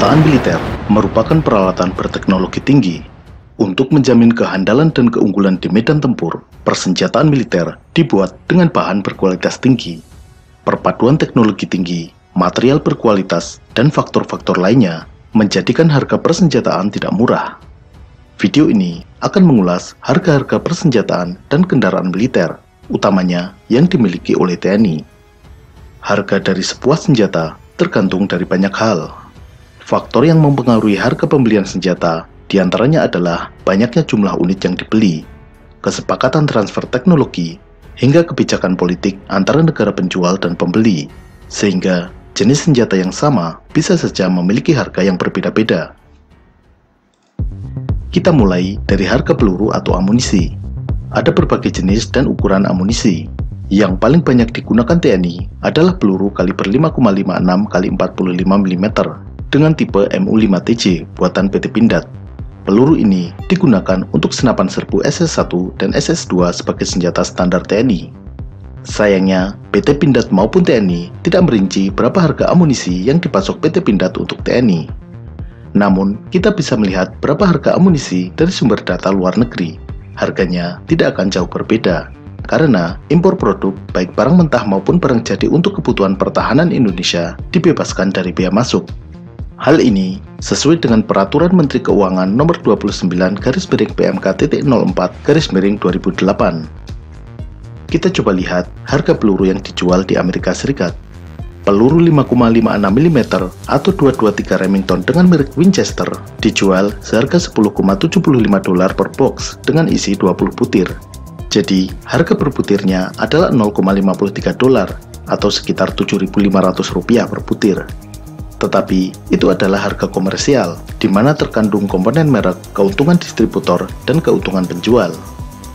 Persenjataan militer merupakan peralatan berteknologi tinggi. Untuk menjamin kehandalan dan keunggulan di medan tempur, persenjataan militer dibuat dengan bahan berkualitas tinggi. Perpaduan teknologi tinggi, material berkualitas, dan faktor-faktor lainnya menjadikan harga persenjataan tidak murah. Video ini akan mengulas harga-harga persenjataan dan kendaraan militer, utamanya yang dimiliki oleh TNI. Harga dari sebuah senjata tergantung dari banyak hal. Faktor yang mempengaruhi harga pembelian senjata diantaranya adalah banyaknya jumlah unit yang dibeli, kesepakatan transfer teknologi, hingga kebijakan politik antara negara penjual dan pembeli, sehingga jenis senjata yang sama bisa saja memiliki harga yang berbeda-beda. Kita mulai dari harga peluru atau amunisi. Ada berbagai jenis dan ukuran amunisi. Yang paling banyak digunakan TNI adalah peluru kaliber 5,56 x 45 mm dengan tipe MU5TJ buatan PT Pindad. Peluru ini digunakan untuk senapan serbu SS-1 dan SS-2 sebagai senjata standar TNI. Sayangnya, PT Pindad maupun TNI tidak merinci berapa harga amunisi yang dipasok PT Pindad untuk TNI. Namun, kita bisa melihat berapa harga amunisi dari sumber data luar negeri. Harganya tidak akan jauh berbeda, karena impor produk, baik barang mentah maupun barang jadi untuk kebutuhan pertahanan Indonesia, dibebaskan dari bea masuk. Hal ini sesuai dengan Peraturan Menteri Keuangan Nomor 29/PMK.04/2008. Kita coba lihat harga peluru yang dijual di Amerika Serikat. Peluru 5,56 mm atau 223 Remington dengan merek Winchester dijual seharga $10,75 per box dengan isi 20 butir. Jadi, harga per butirnya adalah $0,53 atau sekitar Rp7.500 per butir. Tetapi, itu adalah harga komersial, di mana terkandung komponen merek, keuntungan distributor, dan keuntungan penjual.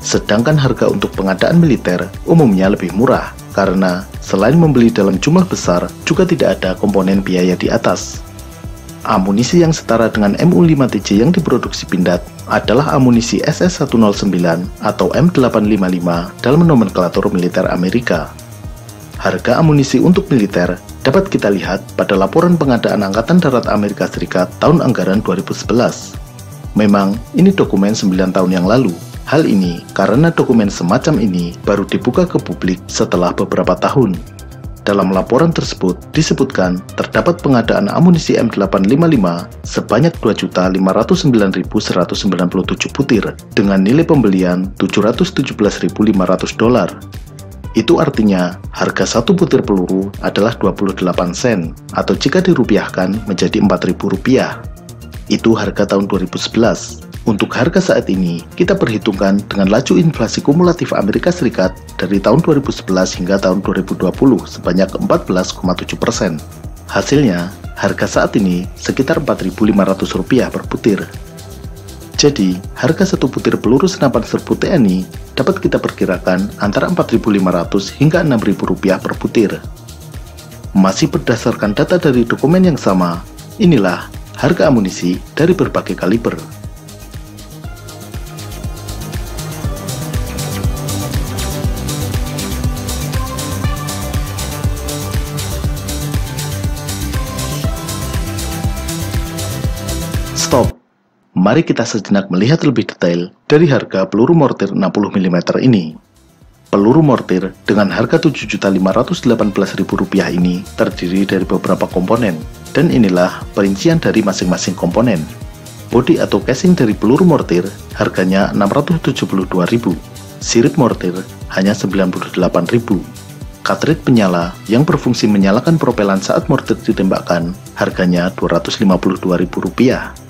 Sedangkan harga untuk pengadaan militer umumnya lebih murah, karena selain membeli dalam jumlah besar, juga tidak ada komponen biaya di atas. Amunisi yang setara dengan MU5TJ yang diproduksi Pindad adalah amunisi SS-109 atau M855 dalam nomenklatur militer Amerika. Harga amunisi untuk militer dapat kita lihat pada laporan pengadaan Angkatan Darat Amerika Serikat tahun anggaran 2011. Memang, ini dokumen 9 tahun yang lalu. Hal ini karena dokumen semacam ini baru dibuka ke publik setelah beberapa tahun. Dalam laporan tersebut disebutkan terdapat pengadaan amunisi M855 sebanyak 2.509.197 butir dengan nilai pembelian $717.500. Itu artinya harga satu butir peluru adalah 28 sen atau jika dirupiahkan menjadi Rp4.000. Itu harga tahun 2011. Untuk harga saat ini, kita perhitungkan dengan laju inflasi kumulatif Amerika Serikat dari tahun 2011 hingga tahun 2020 sebanyak 14,7%. Hasilnya, harga saat ini sekitar Rp4.500 per butir. Jadi, harga satu butir peluru senapan serbu TNI dapat kita perkirakan antara Rp4.500 hingga Rp6.000 per butir. Masih berdasarkan data dari dokumen yang sama, inilah harga amunisi dari berbagai kaliber. Stop. Mari kita sejenak melihat lebih detail dari harga peluru mortir 60 mm ini. Peluru mortir dengan harga Rp7.518.000 ini terdiri dari beberapa komponen, dan inilah perincian dari masing-masing komponen. Bodi atau casing dari peluru mortir harganya Rp672.000, sirip mortir hanya Rp98.000. Cartridge penyala yang berfungsi menyalakan propelan saat mortir ditembakkan harganya Rp252.000.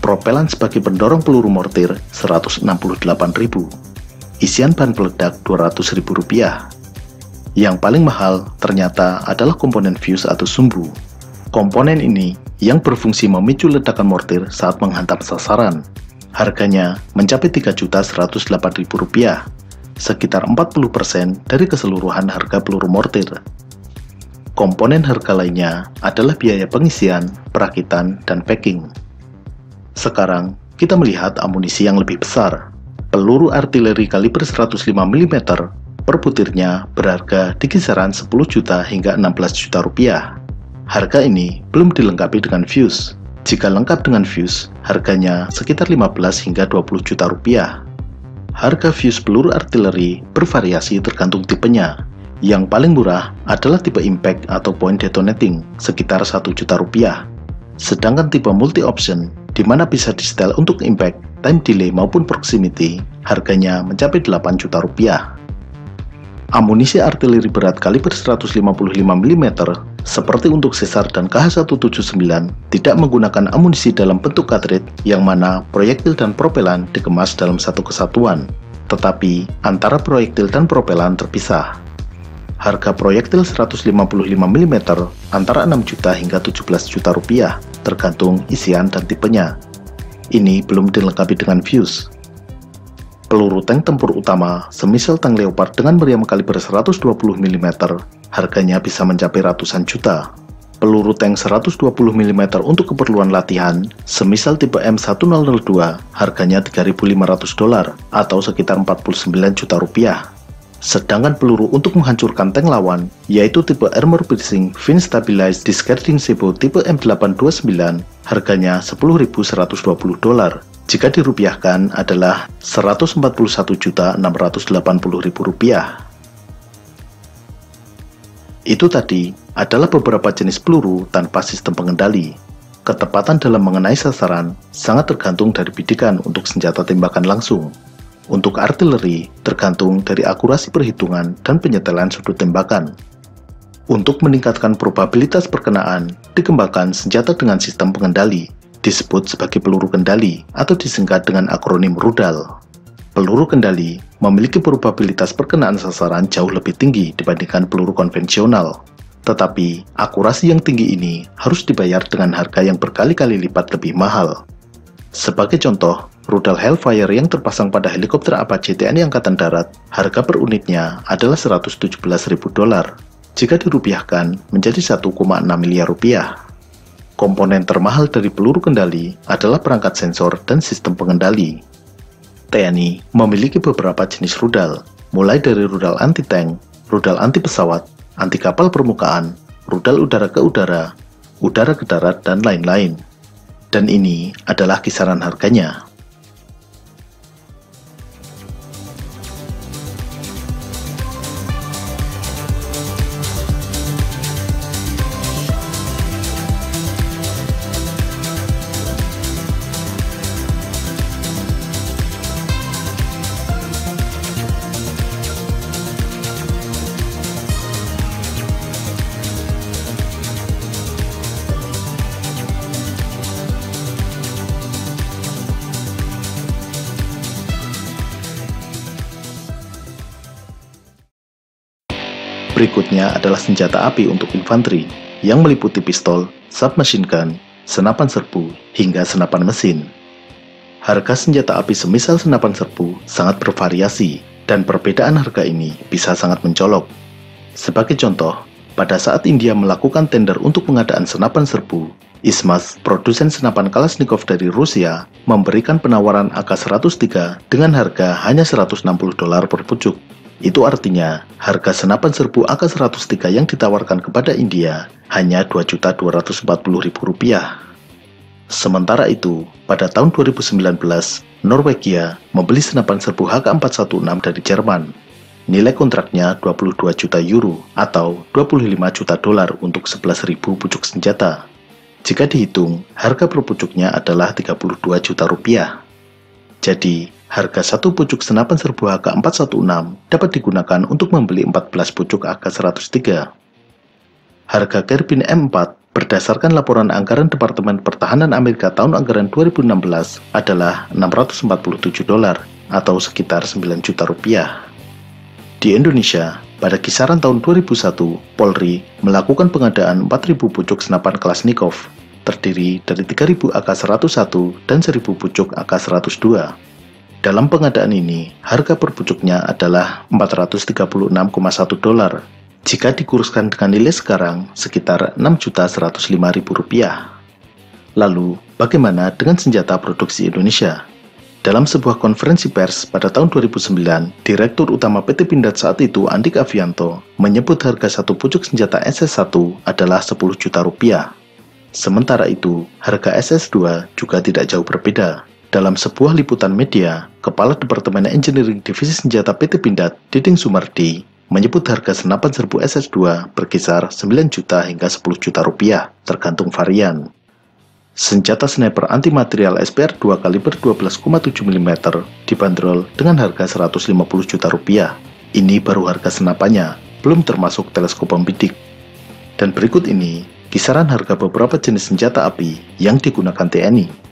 Propelan sebagai pendorong peluru mortir Rp168.000. Isian bahan peledak Rp200.000. Yang paling mahal ternyata adalah komponen fuse atau sumbu. Komponen ini yang berfungsi memicu ledakan mortir saat menghantam sasaran. Harganya mencapai Rp3.108.000, sekitar 40% dari keseluruhan harga peluru mortir. Komponen harga lainnya adalah biaya pengisian, perakitan, dan packing. Sekarang, kita melihat amunisi yang lebih besar. Peluru artileri kaliber 105 mm per butirnya berharga di kisaran 10 juta hingga 16 juta rupiah. Harga ini belum dilengkapi dengan fuse. Jika lengkap dengan fuse, harganya sekitar 15 hingga 20 juta rupiah. Harga fuse peluru artileri bervariasi tergantung tipenya. Yang paling murah adalah tipe impact atau point detonating, sekitar 1 juta rupiah. Sedangkan tipe multi option, di mana bisa disetel untuk impact, time delay maupun proximity, harganya mencapai 8 juta rupiah. Amunisi artileri berat kaliber 155 mm seperti untuk Caesar dan KH-179 tidak menggunakan amunisi dalam bentuk cartridge yang mana proyektil dan propelan dikemas dalam satu kesatuan, tetapi antara proyektil dan propelan terpisah. Harga proyektil 155 mm antara 6 juta hingga 17 juta rupiah, tergantung isian dan tipenya. Ini belum dilengkapi dengan fuse. Peluru tank tempur utama, semisal tank Leopard dengan meriam kaliber 120 mm, harganya bisa mencapai ratusan juta. Peluru tank 120 mm untuk keperluan latihan, semisal tipe M1002, harganya $3.500 atau sekitar 49 juta rupiah. Sedangkan peluru untuk menghancurkan tank lawan, yaitu tipe Armor Piercing Fin Stabilized Discarding Sebo tipe M829, harganya $10.120. Jika dirupiahkan adalah Rp141.680.000. Itu tadi adalah beberapa jenis peluru tanpa sistem pengendali. Ketepatan dalam mengenai sasaran sangat tergantung dari bidikan untuk senjata tembakan langsung. Untuk artileri, tergantung dari akurasi perhitungan dan penyetelan sudut tembakan. Untuk meningkatkan probabilitas perkenaan, dikembangkan senjata dengan sistem pengendali, disebut sebagai peluru kendali atau disingkat dengan akronim rudal. Peluru kendali memiliki probabilitas perkenaan sasaran jauh lebih tinggi dibandingkan peluru konvensional. Tetapi, akurasi yang tinggi ini harus dibayar dengan harga yang berkali-kali lipat lebih mahal. Sebagai contoh, rudal Hellfire yang terpasang pada helikopter Apache TNI Angkatan Darat, harga per unitnya adalah $117.000. Jika dirupiahkan menjadi 1,6 miliar rupiah. Komponen termahal dari peluru kendali adalah perangkat sensor dan sistem pengendali. TNI memiliki beberapa jenis rudal, mulai dari rudal anti-tank, rudal anti-pesawat, anti-kapal permukaan, rudal udara ke udara ke darat, dan lain-lain. Dan ini adalah kisaran harganya. Berikutnya adalah senjata api untuk infanteri, yang meliputi pistol, submachine gun, senapan serbu, hingga senapan mesin. Harga senjata api semisal senapan serbu sangat bervariasi, dan perbedaan harga ini bisa sangat mencolok. Sebagai contoh, pada saat India melakukan tender untuk pengadaan senapan serbu, ISMAS, produsen senapan Kalashnikov dari Rusia, memberikan penawaran AK-103 dengan harga hanya $160 per pucuk. Itu artinya, harga senapan serbu AK-103 yang ditawarkan kepada India hanya Rp2.240.000. Sementara itu, pada tahun 2019, Norwegia membeli senapan serbu HK416 dari Jerman. Nilai kontraknya 22 juta euro atau $25 juta untuk 11.000 pucuk senjata. Jika dihitung, harga per pucuknya adalah 32 juta rupiah. Jadi, harga satu pucuk senapan serbu HK416 dapat digunakan untuk membeli 14 pucuk AK-103. Harga karabin M4 berdasarkan laporan anggaran Departemen Pertahanan Amerika tahun anggaran 2016 adalah $647 atau sekitar 9 juta rupiah. Di Indonesia, pada kisaran tahun 2001, Polri melakukan pengadaan 4.000 pucuk senapan Kalashnikov, terdiri dari 3.000 AK-101 dan 1.000 pucuk AK-102. Dalam pengadaan ini, harga per pucuknya adalah $436,1. Jika dikuruskan dengan nilai sekarang, sekitar $6.105.000. Lalu, bagaimana dengan senjata produksi Indonesia? Dalam sebuah konferensi pers pada tahun 2009, Direktur Utama PT Pindad saat itu, Andik Avianto, menyebut harga satu pucuk senjata SS1 adalah 10 juta rupiah. Sementara itu, harga SS2 juga tidak jauh berbeda. Dalam sebuah liputan media, Kepala Departemen Engineering Divisi Senjata PT Pindad, Diding Sumardi, menyebut harga senapan serbu SS2 berkisar 9 juta hingga 10 juta rupiah, tergantung varian. Senjata sniper anti-material SPR-2 kaliber 12,7 mm dibanderol dengan harga 150 juta rupiah. Ini baru harga senapannya, belum termasuk teleskop pembidik. Dan berikut ini kisaran harga beberapa jenis senjata api yang digunakan TNI.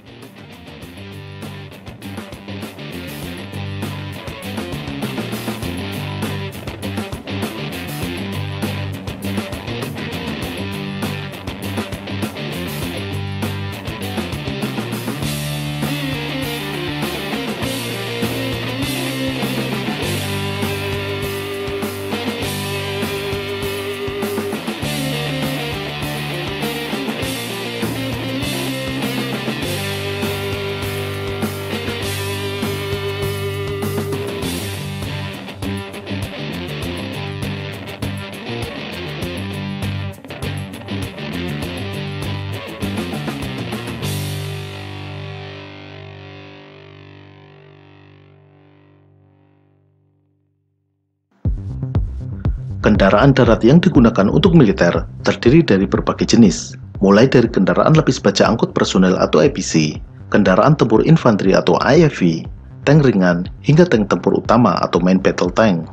Kendaraan darat yang digunakan untuk militer terdiri dari berbagai jenis, mulai dari kendaraan lapis baja angkut personel atau APC, kendaraan tempur infanteri atau IFV, tank ringan, hingga tank tempur utama atau main battle tank.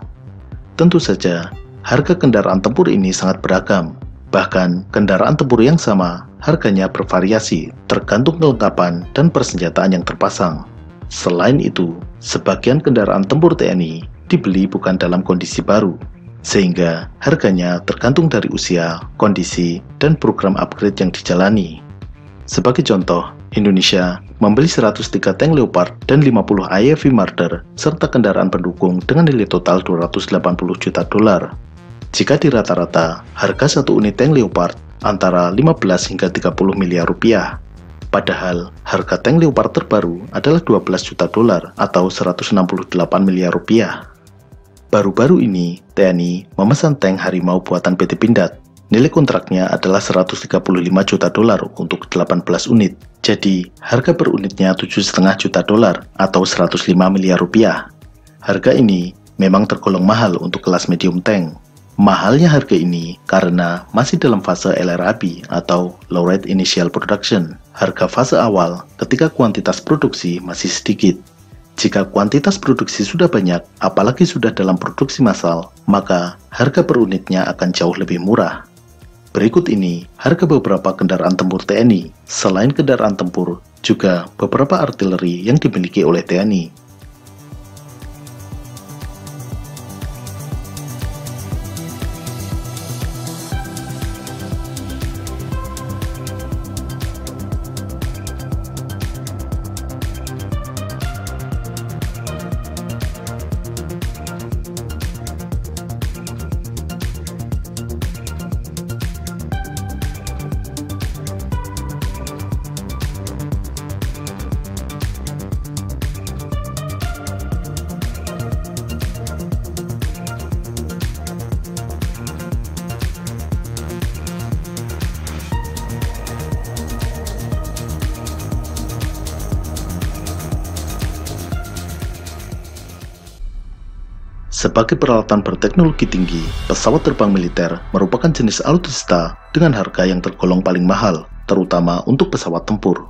Tentu saja, harga kendaraan tempur ini sangat beragam. Bahkan, kendaraan tempur yang sama harganya bervariasi tergantung kelengkapan dan persenjataan yang terpasang. Selain itu, sebagian kendaraan tempur TNI dibeli bukan dalam kondisi baru, sehingga harganya tergantung dari usia, kondisi, dan program upgrade yang dijalani. Sebagai contoh, Indonesia membeli 103 tank Leopard dan 50 IFV Marder serta kendaraan pendukung dengan nilai total 280 juta dolar. Jika dirata-rata, harga satu unit tank Leopard antara 15 hingga 30 miliar rupiah. Padahal, harga tank Leopard terbaru adalah 12 juta dolar atau 168 miliar rupiah. Baru-baru ini, TNI memesan tank Harimau buatan PT Pindad. Nilai kontraknya adalah 135 juta dolar untuk 18 unit. Jadi, harga per unitnya 7,5 juta dolar atau 105 miliar rupiah. Harga ini memang tergolong mahal untuk kelas medium tank. Mahalnya harga ini karena masih dalam fase LRAP atau Low Rate Initial Production. Harga fase awal ketika kuantitas produksi masih sedikit. Jika kuantitas produksi sudah banyak, apalagi sudah dalam produksi massal, maka harga per unitnya akan jauh lebih murah. Berikut ini harga beberapa kendaraan tempur TNI. Selain kendaraan tempur, juga beberapa artileri yang dimiliki oleh TNI. Sebagai peralatan berteknologi tinggi, pesawat terbang militer merupakan jenis alutsista dengan harga yang tergolong paling mahal, terutama untuk pesawat tempur.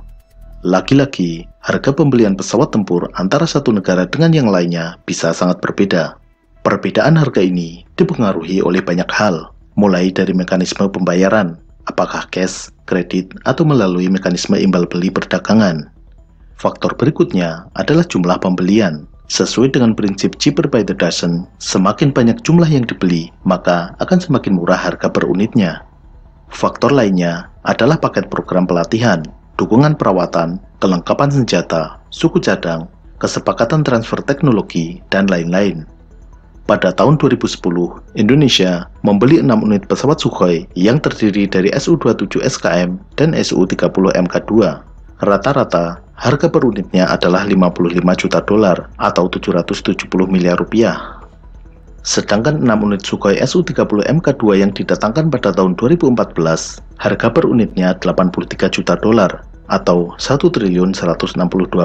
Lagi-lagi, harga pembelian pesawat tempur antara satu negara dengan yang lainnya bisa sangat berbeda. Perbedaan harga ini dipengaruhi oleh banyak hal, mulai dari mekanisme pembayaran, apakah cash, kredit, atau melalui mekanisme imbal beli perdagangan. Faktor berikutnya adalah jumlah pembelian. Sesuai dengan prinsip cheaper by the dozen, semakin banyak jumlah yang dibeli, maka akan semakin murah harga per unitnya. Faktor lainnya adalah paket program pelatihan, dukungan perawatan, kelengkapan senjata, suku cadang, kesepakatan transfer teknologi, dan lain-lain. Pada tahun 2010, Indonesia membeli 6 unit pesawat Sukhoi yang terdiri dari Su-27 SKM dan Su-30 Mk2. Rata-rata, harga per unitnya adalah 55 juta dolar atau 770 miliar rupiah. Sedangkan 6 unit Sukhoi Su-30 Mk2 yang didatangkan pada tahun 2014, harga per unitnya 83 juta dolar atau 1.162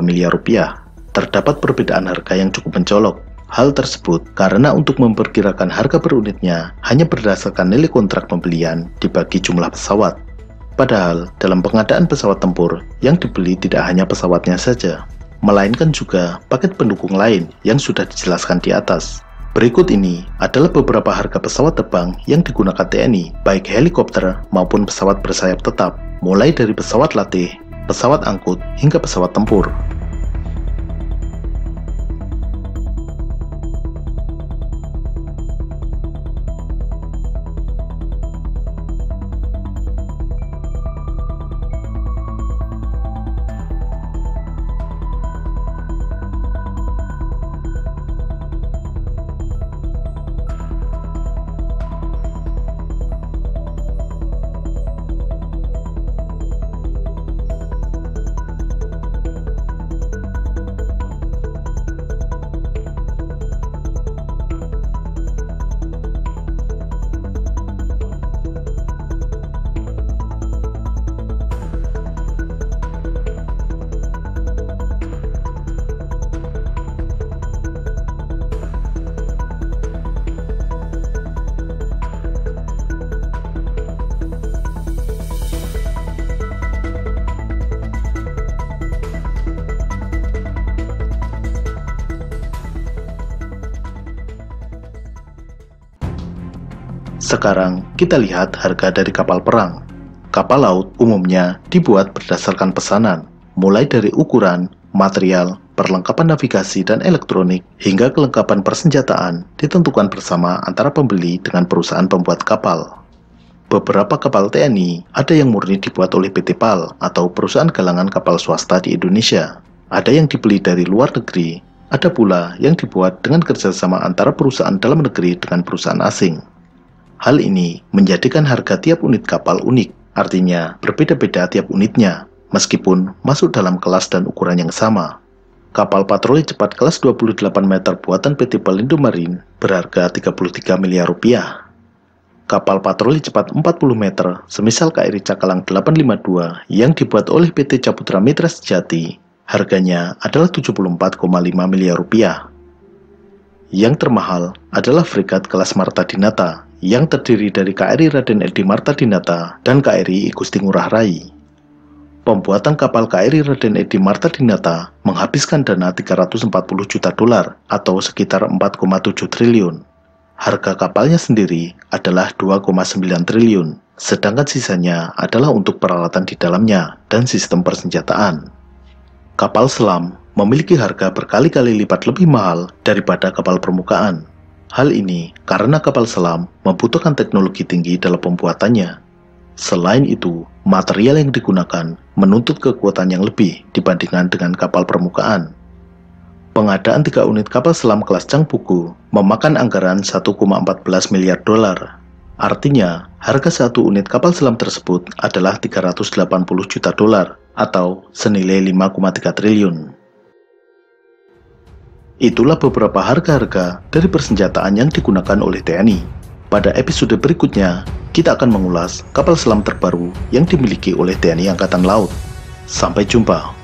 miliar rupiah. Terdapat perbedaan harga yang cukup mencolok. Hal tersebut karena untuk memperkirakan harga per unitnya hanya berdasarkan nilai kontrak pembelian dibagi jumlah pesawat. Padahal dalam pengadaan pesawat tempur yang dibeli tidak hanya pesawatnya saja, melainkan juga paket pendukung lain yang sudah dijelaskan di atas. Berikut ini adalah beberapa harga pesawat terbang yang digunakan TNI, baik helikopter maupun pesawat bersayap tetap, mulai dari pesawat latih, pesawat angkut, hingga pesawat tempur. Sekarang kita lihat harga dari kapal perang. Kapal laut umumnya dibuat berdasarkan pesanan, mulai dari ukuran, material, perlengkapan navigasi dan elektronik, hingga kelengkapan persenjataan ditentukan bersama antara pembeli dengan perusahaan pembuat kapal. Beberapa kapal TNI ada yang murni dibuat oleh PT PAL atau perusahaan galangan kapal swasta di Indonesia. Ada yang dibeli dari luar negeri, ada pula yang dibuat dengan kerjasama antara perusahaan dalam negeri dengan perusahaan asing. Hal ini menjadikan harga tiap unit kapal unik, artinya berbeda-beda tiap unitnya, meskipun masuk dalam kelas dan ukuran yang sama. Kapal patroli cepat kelas 28 meter buatan PT Pelindo Marine berharga 33 miliar rupiah. Kapal patroli cepat 40 meter, semisal KRI Cakalang 852 yang dibuat oleh PT Caputra Mitra Sejati, harganya adalah 74,5 miliar rupiah. Yang termahal adalah fregat kelas Marta Dinata, yang terdiri dari KRI Raden Edi Marta Dinata dan KRI I Gusti Ngurah Rai. Pembuatan kapal KRI Raden Edi Marta Dinata menghabiskan dana 340 juta dolar atau sekitar 4,7 triliun. Harga kapalnya sendiri adalah 2,9 triliun, sedangkan sisanya adalah untuk peralatan di dalamnya dan sistem persenjataan. Kapal selam memiliki harga berkali-kali lipat lebih mahal daripada kapal permukaan. Hal ini karena kapal selam membutuhkan teknologi tinggi dalam pembuatannya. Selain itu, material yang digunakan menuntut kekuatan yang lebih dibandingkan dengan kapal permukaan. Pengadaan 3 unit kapal selam kelas Changpuku memakan anggaran 1,14 miliar dolar. Artinya, harga 1 unit kapal selam tersebut adalah 380 juta dolar atau senilai 5,3 triliun. Itulah beberapa harga-harga dari persenjataan yang digunakan oleh TNI. Pada episode berikutnya, kita akan mengulas kapal selam terbaru yang dimiliki oleh TNI Angkatan Laut. Sampai jumpa.